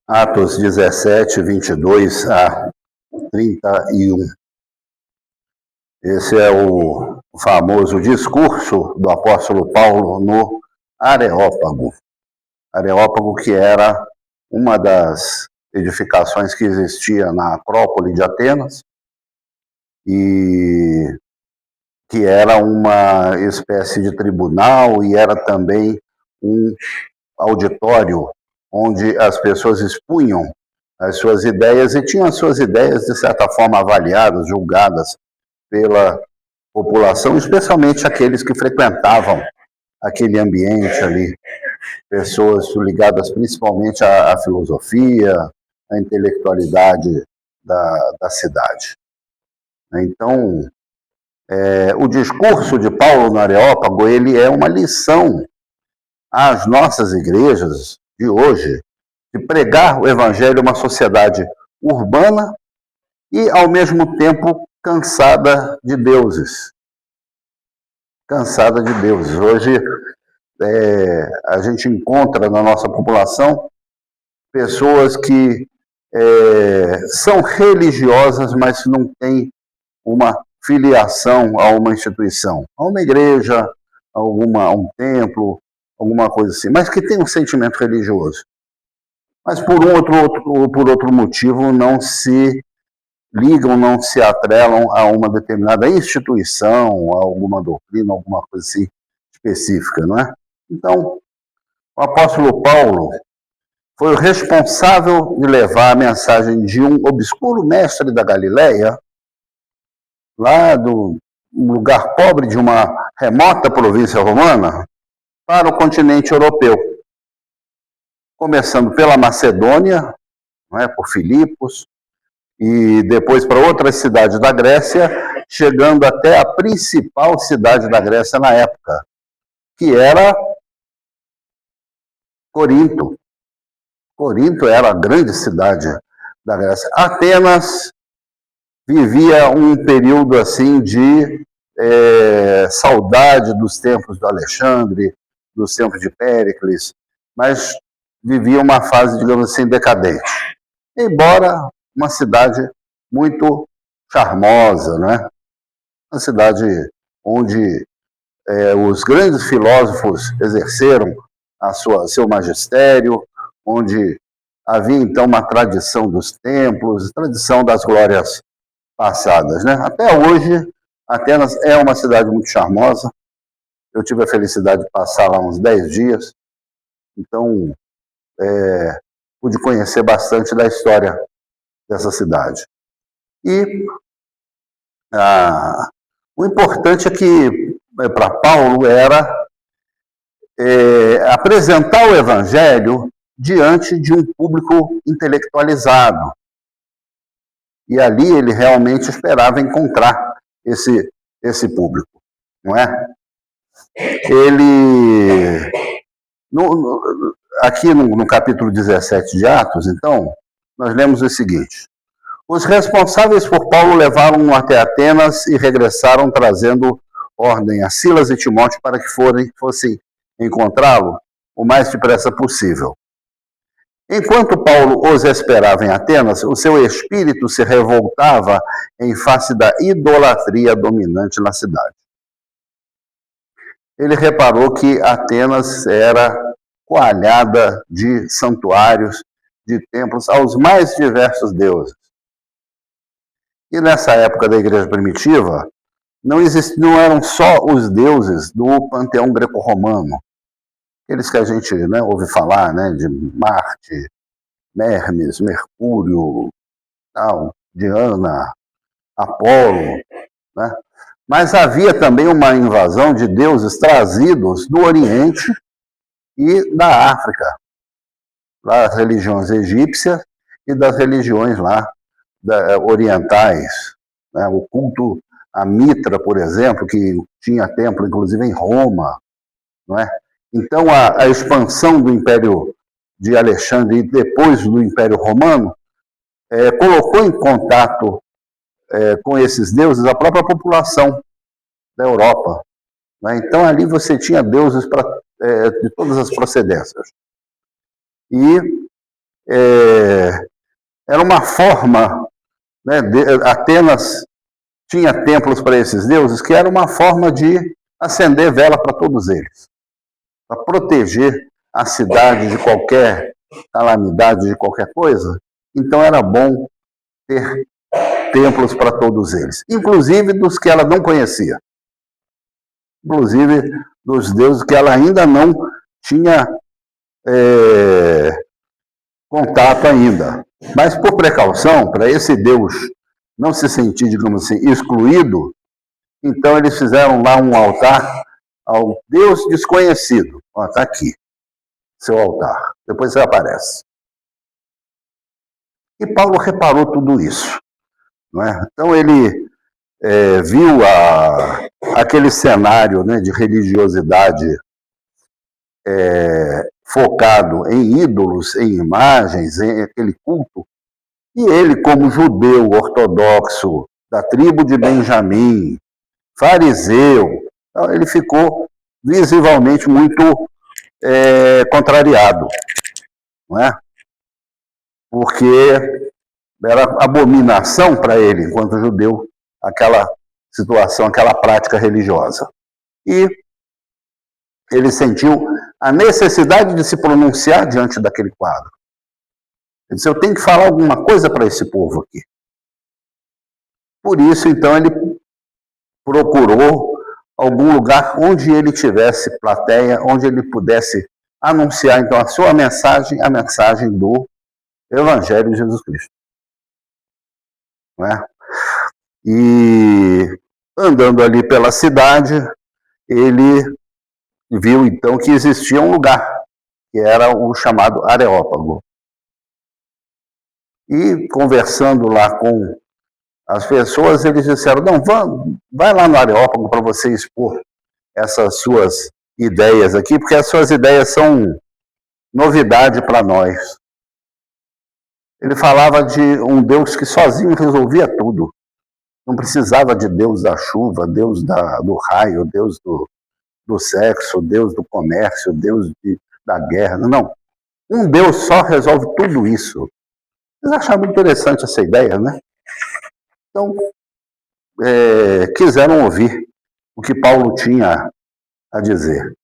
Atos 17, 22 a 31. Esse é o famoso discurso do apóstolo Paulo no Areópago. Areópago, que era uma das edificações que existia na Acrópole de Atenas e que era uma espécie de tribunal e era também um auditório onde as pessoas expunham as suas ideias e tinham as suas ideias, de certa forma, avaliadas, julgadas pela população, especialmente aqueles que frequentavam aquele ambiente ali, pessoas ligadas principalmente à filosofia, à intelectualidade da cidade. Então, o discurso de Paulo no Areópago, ele é uma lição às nossas igrejas de hoje, de pregar o evangelho a uma sociedade urbana e, ao mesmo tempo, cansada de deuses. Cansada de deuses. Hoje, a gente encontra na nossa população pessoas que são religiosas, mas não têm uma filiação a uma instituição, a uma igreja, a um templo, alguma coisa assim, mas que tem um sentimento religioso. Mas por outro motivo não se ligam, não se atrelam a uma determinada instituição, a alguma doutrina, alguma coisa assim específica, não é? Então, o apóstolo Paulo foi o responsável de levar a mensagem de um obscuro mestre da Galileia, lá do lugar pobre de uma remota província romana, para o continente europeu. Começando pela Macedônia, não é, por Filipos, e depois para outras cidades da Grécia, chegando até a principal cidade da Grécia na época, que era Corinto. Corinto era a grande cidade da Grécia. Atenas vivia um período assim de saudade dos tempos do Alexandre, dos tempos de Péricles, mas vivia uma fase, digamos assim, decadente. Embora uma cidade muito charmosa, né? Uma cidade onde os grandes filósofos exerceram seu magistério, onde havia então uma tradição dos templos, tradição das glórias passadas, né? Até hoje, Atenas é uma cidade muito charmosa. Eu tive a felicidade de passar lá uns 10 dias, então pude conhecer bastante da história dessa cidade. E o importante é que, para Paulo, era apresentar o evangelho diante de um público intelectualizado. E ali ele realmente esperava encontrar esse público, não é? Ele, aqui no capítulo 17 de Atos, então, nós lemos o seguinte: os responsáveis por Paulo levaram-no até Atenas e regressaram trazendo ordem a Silas e Timóteo para que fossem encontrá-lo o mais depressa possível. Enquanto Paulo os esperava em Atenas, o seu espírito se revoltava em face da idolatria dominante na cidade. Ele reparou que Atenas era coalhada de santuários, de templos aos mais diversos deuses. E nessa época da igreja primitiva, não eram só os deuses do panteão greco-romano, aqueles que a gente ouve falar, de Marte, Hermes, Mercúrio, Diana, Apolo, né? Mas havia também uma invasão de deuses trazidos do Oriente e da África, das religiões egípcias e das religiões lá orientais, né? O culto a Mitra, por exemplo, que tinha templo inclusive em Roma, não é? Então a expansão do Império de Alexandre e depois do Império Romano colocou em contato com esses deuses a própria população da Europa, né? Então ali você tinha deuses de todas as procedências. E era uma forma, né, Atenas tinha templos para esses deuses, que era uma forma de acender vela para todos eles, para proteger a cidade de qualquer calamidade, de qualquer coisa. Então era bom ter templos para todos eles, inclusive dos que ela não conhecia, inclusive dos deuses que ela ainda não tinha contato ainda. Mas por precaução, para esse Deus não se sentir, digamos assim, excluído, então eles fizeram lá um altar ao Deus desconhecido. Está aqui, seu altar. Depois você aparece. E Paulo reparou tudo isso. Não é? Então ele viu aquele cenário, né, de religiosidade focado em ídolos, em imagens, em aquele culto. E ele, como judeu ortodoxo da tribo de Benjamim, fariseu, ele ficou visivelmente muito contrariado, não é? Porque era abominação para ele, enquanto judeu, aquela situação, aquela prática religiosa. E ele sentiu a necessidade de se pronunciar diante daquele quadro. Ele disse, eu tenho que falar alguma coisa para esse povo aqui. Por isso, então, ele procurou algum lugar onde ele tivesse plateia, onde ele pudesse anunciar, então, a sua mensagem, a mensagem do Evangelho de Jesus Cristo. Não é? E andando ali pela cidade, ele viu, então, que existia um lugar, que era o chamado Areópago. E conversando lá com as pessoas, eles disseram, não, vai lá no Areópago para você expor essas suas ideias aqui, porque as suas ideias são novidade para nós. Ele falava de um Deus que sozinho resolvia tudo. Não precisava de Deus da chuva, Deus do raio, Deus do sexo, Deus do comércio, Deus da guerra. Não. Um Deus só resolve tudo isso. Eles acharam interessante essa ideia, né? Então, quiseram ouvir o que Paulo tinha a dizer.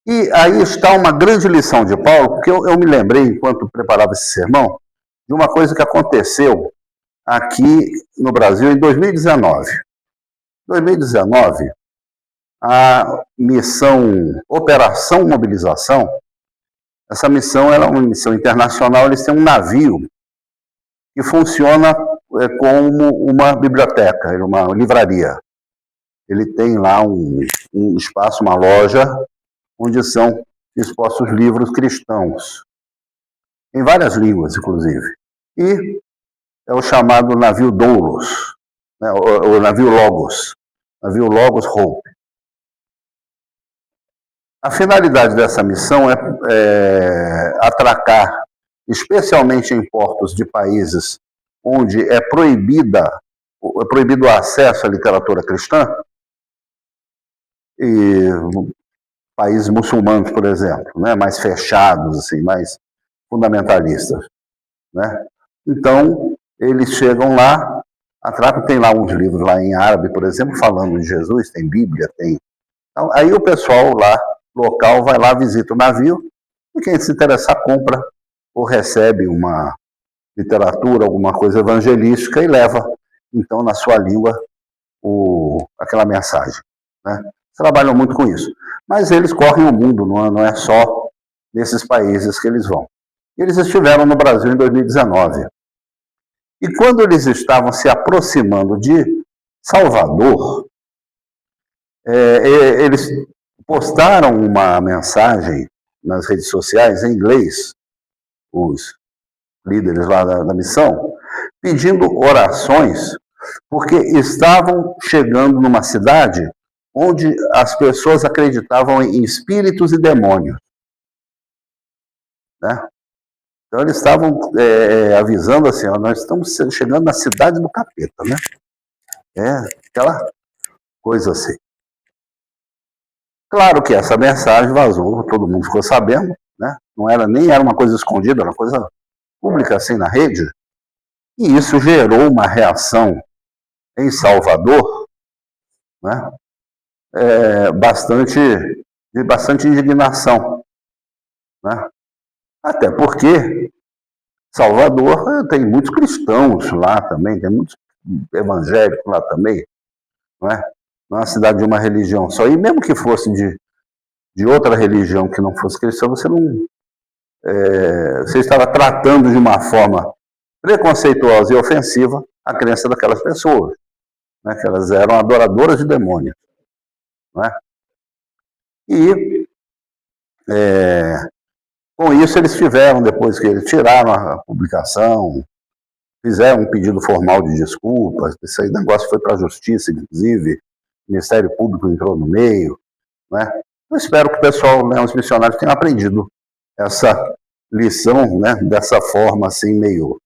E aí está uma grande lição de Paulo, porque eu me lembrei, enquanto preparava esse sermão, de uma coisa que aconteceu aqui no Brasil em 2019. Em 2019, a missão Operação Mobilização, essa missão era uma missão internacional, eles têm um navio que funciona como uma biblioteca, uma livraria. Ele tem lá um espaço, uma loja, onde são expostos livros cristãos, em várias línguas, inclusive. E é o chamado navio Doulos, né, o navio Logos Hope. A finalidade dessa missão é atracar, especialmente em portos de países onde é proibido o acesso à literatura cristã, e países muçulmanos, por exemplo, né, mais fechados, assim, mais fundamentalistas, né? Então, eles chegam lá, atracam, tem lá uns livros lá em árabe, por exemplo, falando de Jesus, tem Bíblia, tem... Então, aí o pessoal lá, local, vai lá, visita o navio, e quem se interessar compra ou recebe uma literatura, alguma coisa evangelística e leva, então, na sua língua, aquela mensagem, né? Trabalham muito com isso. Mas eles correm o mundo, não é só nesses países que eles vão. Eles estiveram no Brasil em 2019. E quando eles estavam se aproximando de Salvador, eles postaram uma mensagem nas redes sociais em inglês, os líderes lá da missão, pedindo orações, porque estavam chegando numa cidade onde as pessoas acreditavam em espíritos e demônios, né? Então eles estavam avisando assim, ó, nós estamos chegando na cidade do capeta, né? Aquela coisa assim. Claro que essa mensagem vazou, todo mundo ficou sabendo, né? Nem era uma coisa escondida, era uma coisa pública, assim, na rede, e isso gerou uma reação em Salvador, né, de bastante indignação, né? Até porque Salvador tem muitos cristãos lá também, tem muitos evangélicos lá também, não é? Não é uma cidade de uma religião só. E mesmo que fosse de outra religião que não fosse cristã, você estava tratando de uma forma preconceituosa e ofensiva a crença daquelas pessoas, né? Que elas eram adoradoras de demônios, não é? E com isso eles tiveram, depois que eles tiraram a publicação, fizeram um pedido formal de desculpas, esse negócio foi para a justiça, inclusive, o Ministério Público entrou no meio, né? Eu espero que o pessoal, né, os missionários, tenham aprendido essa lição, né, dessa forma assim meio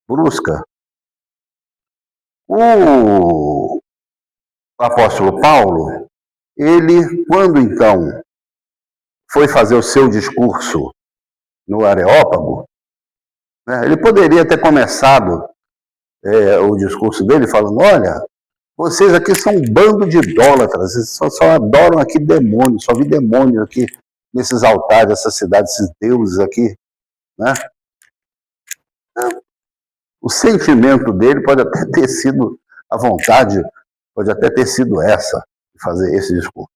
brusca. O apóstolo Paulo, ele, quando então foi fazer o seu discurso no Areópago, né, ele poderia ter começado o discurso dele falando: olha, vocês aqui são um bando de idólatras, vocês só adoram aqui demônios, só vi demônios aqui nesses altares dessa cidade, esses deuses aqui, né? O sentimento dele pode até ter sido, a vontade pode até ter sido essa, de fazer esse discurso.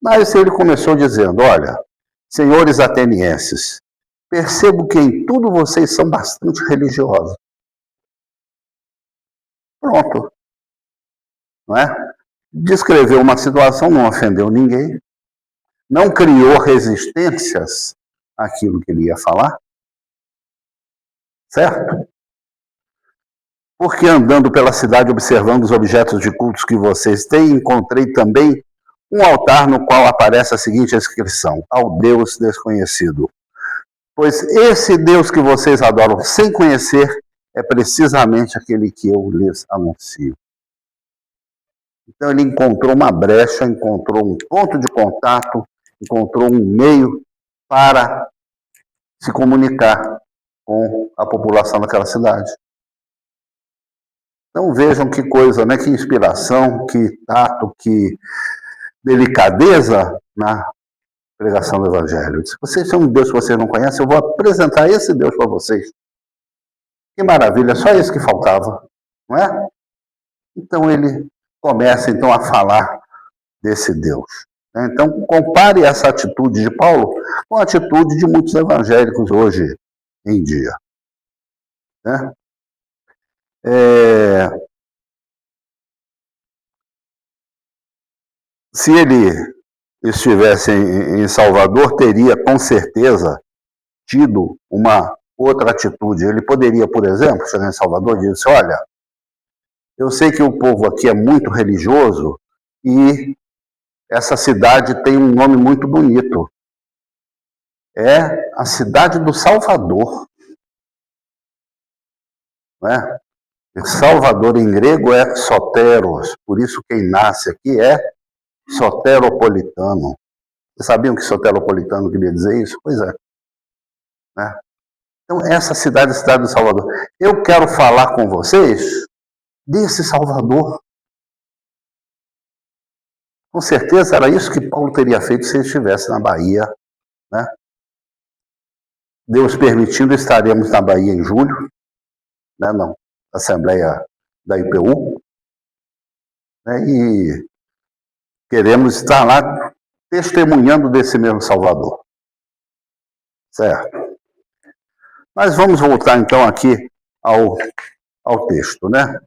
Mas ele começou dizendo: olha, senhores atenienses, percebo que em tudo vocês são bastante religiosos. Pronto. Não é? Descreveu uma situação, não ofendeu ninguém, não criou resistências àquilo que ele ia falar, certo? Porque andando pela cidade observando os objetos de cultos que vocês têm, encontrei também um altar no qual aparece a seguinte inscrição: ao Deus desconhecido. Pois esse Deus que vocês adoram sem conhecer é precisamente aquele que eu lhes anuncio. Então ele encontrou uma brecha, encontrou um ponto de contato, encontrou um meio para se comunicar com a população daquela cidade. Então vejam que coisa, né? Que inspiração, que tato, que delicadeza na pregação do Evangelho. Se vocês são um Deus que vocês não conhecem, eu vou apresentar esse Deus para vocês. Que maravilha, só isso que faltava, não é? Então ele começa então a falar desse Deus. Então compare essa atitude de Paulo com a atitude de muitos evangélicos hoje em dia, né? Se ele estivesse em Salvador, teria com certeza tido uma outra atitude. Ele poderia, por exemplo, chegar em Salvador e dizer: olha, eu sei que o povo aqui é muito religioso e essa cidade tem um nome muito bonito. É a cidade do Salvador. Né? Salvador em grego é soteros, por isso quem nasce aqui é soteropolitano. Vocês sabiam que soteropolitano queria dizer isso? Pois é. Né? Então, essa cidade é a cidade do Salvador. Eu quero falar com vocês desse Salvador. Com certeza era isso que Paulo teria feito se ele estivesse na Bahia, né? Deus permitindo, estaremos na Bahia em julho, né? Na Assembleia da IPU, né? E queremos estar lá testemunhando desse mesmo Salvador. Certo? Mas vamos voltar então aqui ao texto, né?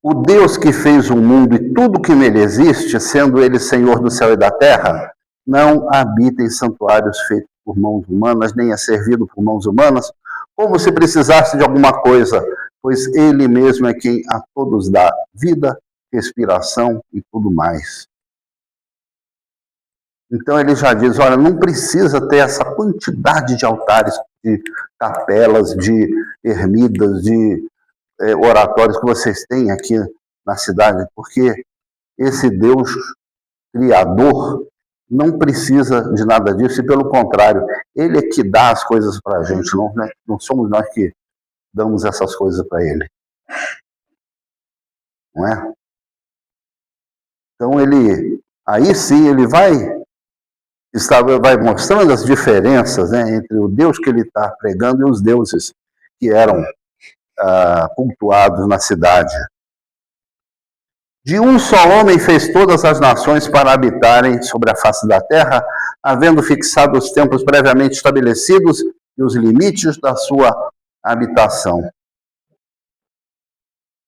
O Deus que fez o mundo e tudo que nele existe, sendo ele Senhor do céu e da terra, não habita em santuários feitos por mãos humanas, nem é servido por mãos humanas, como se precisasse de alguma coisa, pois ele mesmo é quem a todos dá vida, respiração e tudo mais. Então ele já diz: olha, não precisa ter essa quantidade de altares, de capelas, de ermidas, de oratórios que vocês têm aqui na cidade, porque esse Deus Criador, não precisa de nada disso, e pelo contrário, ele é que dá as coisas para a gente, não somos nós que damos essas coisas para ele. Não é? Então aí sim, ele vai mostrando as diferenças, né, entre o Deus que ele está pregando e os deuses que eram cultuados na cidade. De um só homem fez todas as nações para habitarem sobre a face da terra, havendo fixado os tempos previamente estabelecidos e os limites da sua habitação.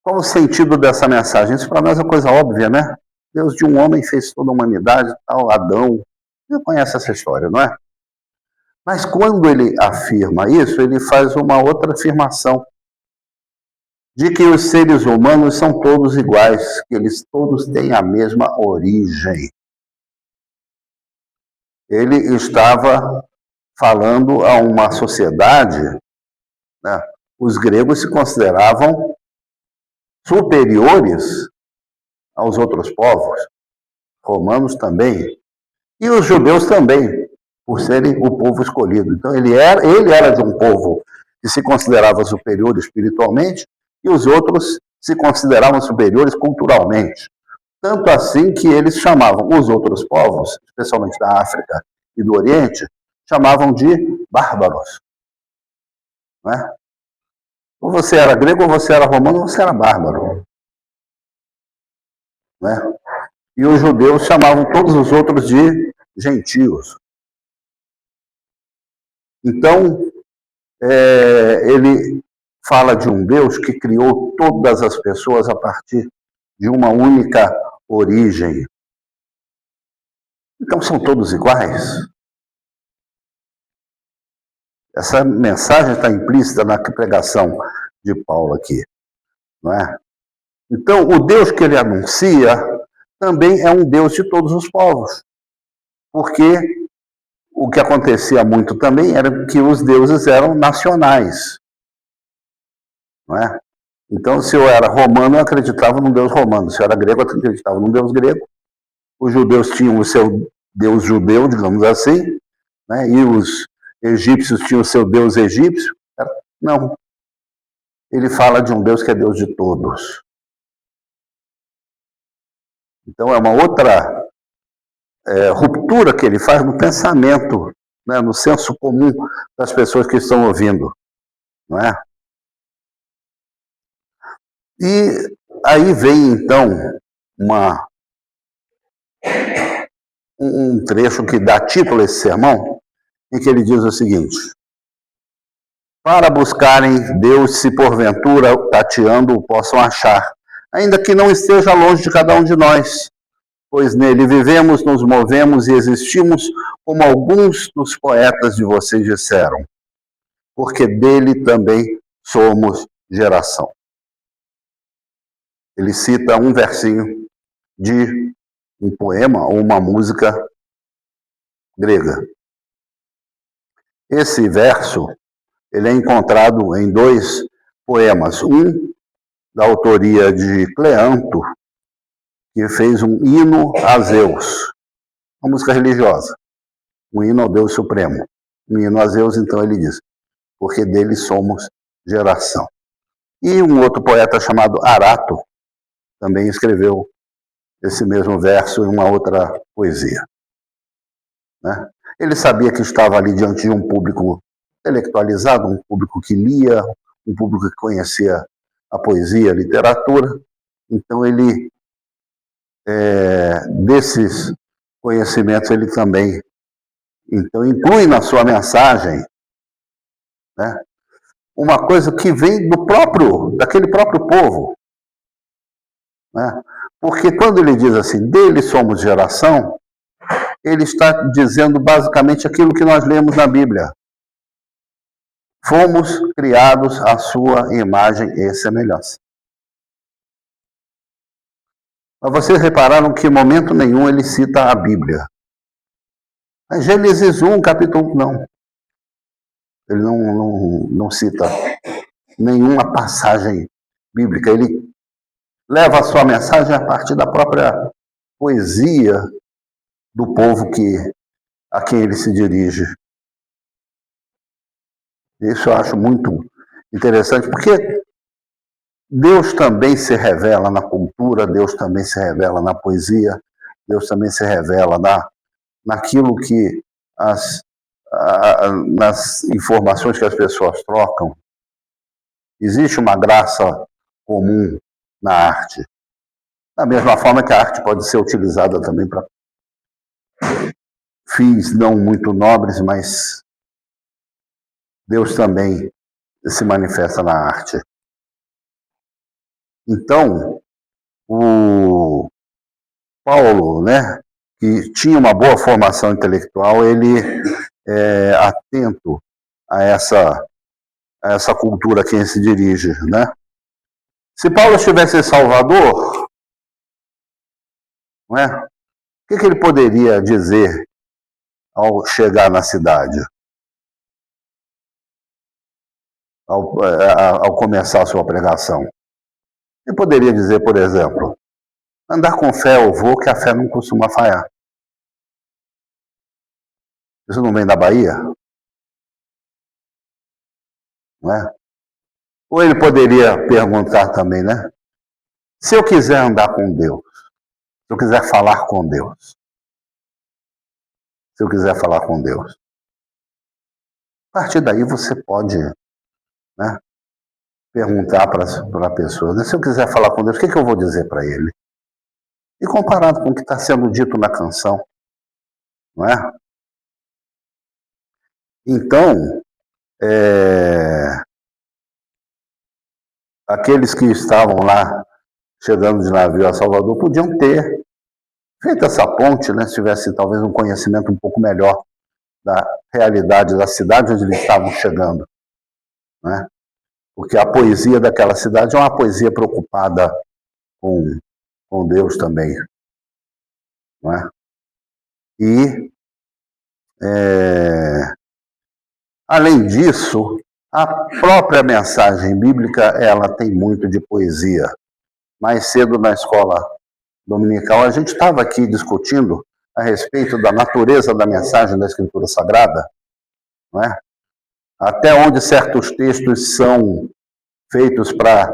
Qual o sentido dessa mensagem? Isso para nós é coisa óbvia, né? Deus de um homem fez toda a humanidade, tal, Adão. Você conhece essa história, não é? Mas quando ele afirma isso, ele faz uma outra afirmação, de que os seres humanos são todos iguais, que eles todos têm a mesma origem. Ele estava falando a uma sociedade, né? Os gregos se consideravam superiores aos outros povos, romanos também, e os judeus também, por serem o povo escolhido. Então ele era de um povo que se considerava superior espiritualmente, e os outros se consideravam superiores culturalmente. Tanto assim que eles chamavam os outros povos, especialmente da África e do Oriente, chamavam de bárbaros. Não é? Ou você era grego, ou você era romano, ou você era bárbaro. Não é? E os judeus chamavam todos os outros de gentios. Então, ele fala de um Deus que criou todas as pessoas a partir de uma única origem. Então são todos iguais? Essa mensagem está implícita na pregação de Paulo aqui, não é? Então, o Deus que ele anuncia também é um Deus de todos os povos, porque o que acontecia muito também era que os deuses eram nacionais, não é? Então, se eu era romano, eu acreditava num Deus romano. Se eu era grego, eu acreditava num Deus grego. Os judeus tinham o seu Deus judeu, digamos assim, né? E os egípcios tinham o seu Deus egípcio. Não. Ele fala de um Deus que é Deus de todos. Então, é uma outra ruptura que ele faz no pensamento, né? No senso comum das pessoas que estão ouvindo, não é? E aí vem, então, um trecho que dá título a esse sermão, em que ele diz o seguinte: para buscarem Deus, se porventura, tateando, o possam achar, ainda que não esteja longe de cada um de nós, pois nele vivemos, nos movemos e existimos, como alguns dos poetas de vocês disseram, porque dele também somos geração. Ele cita um versinho de um poema ou uma música grega. Esse verso, ele é encontrado em dois poemas. Um, da autoria de Cleanto, que fez um hino a Zeus, uma música religiosa, um hino ao Deus Supremo. Um hino a Zeus, então ele diz, porque dele somos geração. E um outro poeta chamado Arato também escreveu esse mesmo verso em uma outra poesia, né? Ele sabia que estava ali diante de um público intelectualizado, um público que lia, um público que conhecia a poesia, a literatura. Então ele, desses conhecimentos, ele também então inclui na sua mensagem, né, uma coisa que vem daquele próprio povo, né? Porque quando ele diz assim, dele somos geração, ele está dizendo basicamente aquilo que nós lemos na Bíblia. Fomos criados à sua imagem e semelhança. Mas vocês repararam que em momento nenhum ele cita a Bíblia. Mas Gênesis 1, capítulo 1, não. Ele não cita nenhuma passagem bíblica. Ele leva a sua mensagem a partir da própria poesia do povo a quem ele se dirige. Isso eu acho muito interessante, porque Deus também se revela na cultura, Deus também se revela na poesia, Deus também se revela naquilo que nas informações que as pessoas trocam. Existe uma graça comum na arte. Da mesma forma que a arte pode ser utilizada também para fins não muito nobres, mas Deus também se manifesta na arte. Então, o Paulo, né, que tinha uma boa formação intelectual, ele é atento a essa cultura a quem se dirige, né? Se Paulo estivesse em Salvador, não é? O que ele poderia dizer ao chegar na cidade? Ao começar a sua pregação? Ele poderia dizer, por exemplo, andar com fé eu vou, que a fé não costuma falhar. Isso não vem da Bahia? Não é? Ou ele poderia perguntar também, né? Se eu quiser andar com Deus, se eu quiser falar com Deus, se eu quiser falar com Deus, a partir daí você pode, né, perguntar para a pessoa, né, se eu quiser falar com Deus, o que eu vou dizer para ele? E comparado com o que está sendo dito na canção, não é? Então, aqueles que estavam lá chegando de navio a Salvador podiam ter feito essa ponte, né, se tivesse talvez um conhecimento um pouco melhor da realidade da cidade onde eles estavam chegando, né? Porque a poesia daquela cidade é uma poesia preocupada com Deus também, não é? E, além disso, a própria mensagem bíblica, ela tem muito de poesia. Mais cedo na escola dominical, a gente estava aqui discutindo a respeito da natureza da mensagem da Escritura Sagrada, não é? Até onde certos textos são feitos para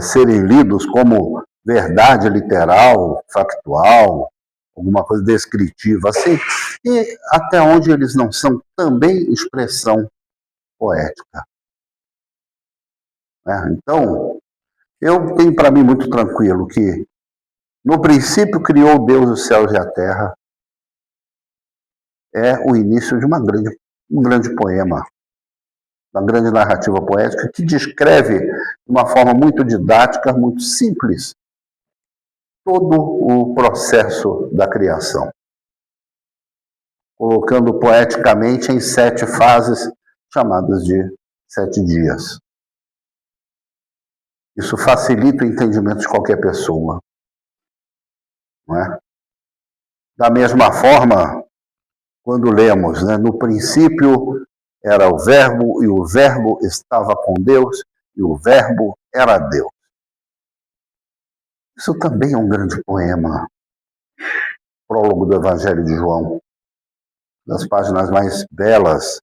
serem lidos como verdade literal, factual, alguma coisa descritiva, assim, e até onde eles não são também expressão poética. Então, eu tenho para mim muito tranquilo que no princípio criou Deus os céus e a terra, é o início de um grande poema, uma grande narrativa poética que descreve de uma forma muito didática, muito simples, todo o processo da criação, colocando poeticamente em 7 fases chamadas de 7 dias. Isso facilita o entendimento de qualquer pessoa, não é? Da mesma forma, quando lemos, né, no princípio era o Verbo, e o Verbo estava com Deus, e o Verbo era Deus. Isso também é um grande poema, prólogo do Evangelho de João, das páginas mais belas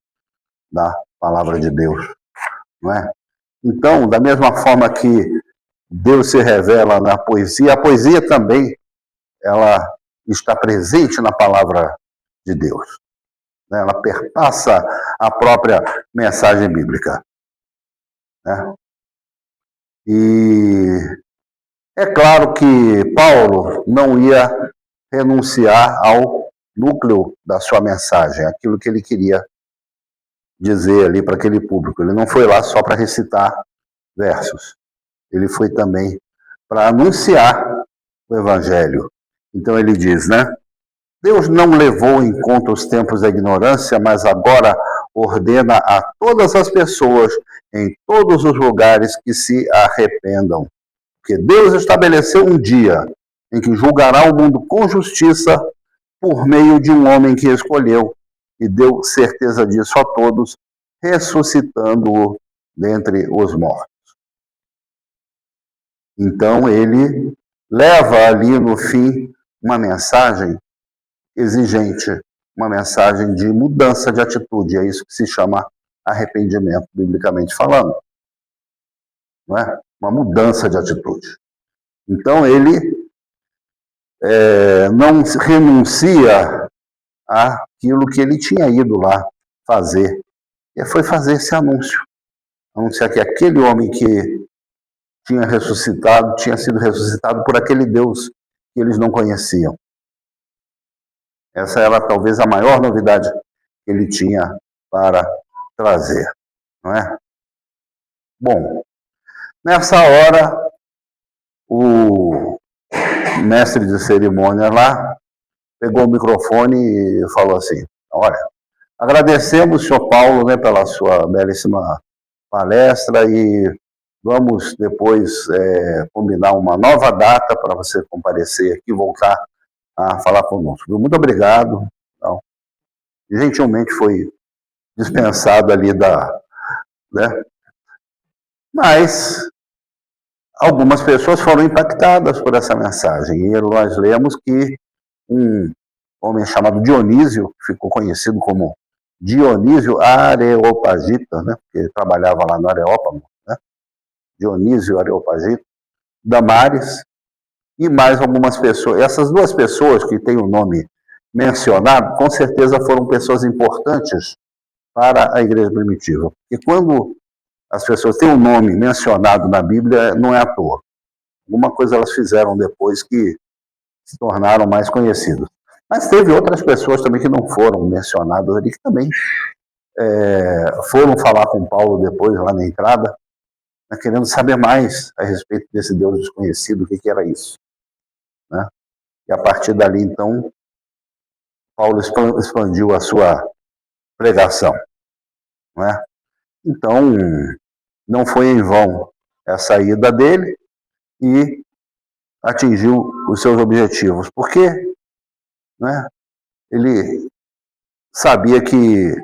da Palavra de Deus, não é? Então, da mesma forma que Deus se revela na poesia, a poesia também, ela está presente na Palavra de Deus. Ela perpassa a própria mensagem bíblica, né? E é claro que Paulo não ia renunciar ao núcleo da sua mensagem, aquilo que ele queria dizer ali para aquele público. Ele não foi lá só para recitar versos, ele foi também para anunciar o Evangelho. Então ele diz, né? Deus não levou em conta os tempos da ignorância, mas agora ordena a todas as pessoas, em todos os lugares, que se arrependam. Porque Deus estabeleceu um dia em que julgará o mundo com justiça por meio de um homem que escolheu e deu certeza disso a todos, ressuscitando-o dentre os mortos. Então ele leva ali no fim uma mensagem exigente, uma mensagem de mudança de atitude. É isso que se chama arrependimento, biblicamente falando. Não é? Uma mudança de atitude. Então ele não renuncia àquilo que ele tinha ido lá fazer. E foi fazer esse anúncio. Anunciar que aquele homem que tinha ressuscitado, tinha sido ressuscitado por aquele Deus que eles não conheciam. Essa era talvez a maior novidade que ele tinha para trazer, não é? Bom, nessa hora, o mestre de cerimônia lá pegou o microfone e falou assim: olha, agradecemos, senhor Paulo, né, pela sua belíssima palestra e vamos depois combinar uma nova data para você comparecer aqui e voltar a falar conosco. Muito obrigado. Então, gentilmente foi dispensado ali né? Mas algumas pessoas foram impactadas por essa mensagem. E nós lemos que um homem chamado Dionísio, que ficou conhecido como Dionísio Areopagita, né? Porque ele trabalhava lá no Areópago, né? Dionísio Areopagita, Damares, e mais algumas pessoas. Essas duas pessoas que têm o nome mencionado, com certeza foram pessoas importantes para a igreja primitiva. E quando as pessoas têm o nome mencionado na Bíblia, não é à toa. Alguma coisa elas fizeram depois que se tornaram mais conhecidos. Mas teve outras pessoas também que não foram mencionadas ali, que também foram falar com Paulo depois, lá na entrada, né, querendo saber mais a respeito desse Deus desconhecido, o que era isso. Né? E a partir dali, então, Paulo expandiu a sua pregação. Né? Então, não foi em vão essa ida dele e atingiu os seus objetivos. Porque, né, ele sabia que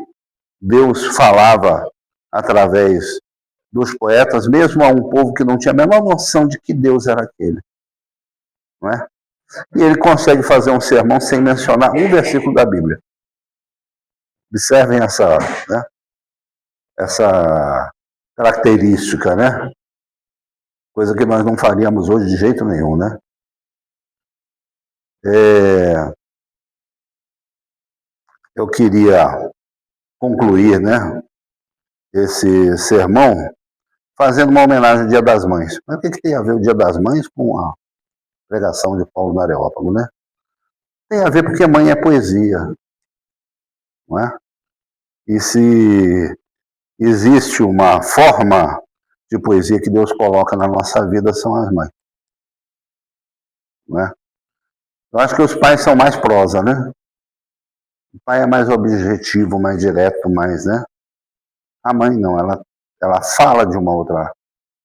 Deus falava através dos poetas, mesmo a um povo que não tinha a menor noção de que Deus era aquele. Não é? E ele consegue fazer um sermão sem mencionar um versículo da Bíblia. Observem essa característica, né? Coisa que nós não faríamos hoje de jeito nenhum, né? Eu queria concluir, né, esse sermão fazendo uma homenagem ao Dia das Mães. Mas o que tem a ver o Dia das Mães com a pregação de Paulo no Areópago, né? Tem a ver porque mãe é poesia, não é? E se existe uma forma de poesia que Deus coloca na nossa vida, são as mães. Não é? Eu acho que os pais são mais prosa, né? O pai é mais objetivo, mais direto, mais, né? A mãe não, ela fala de uma outra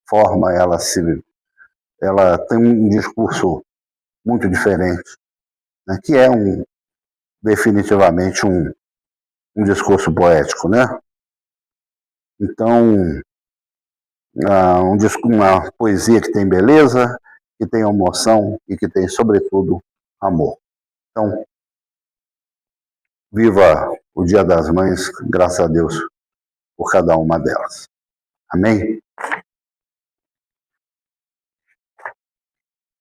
forma, ela tem um discurso muito diferente, né? Que é definitivamente um discurso poético, né? Então, uma poesia que tem beleza, que tem emoção e que tem, sobretudo, amor. Então, viva o Dia das Mães, graças a Deus por cada uma delas. Amém?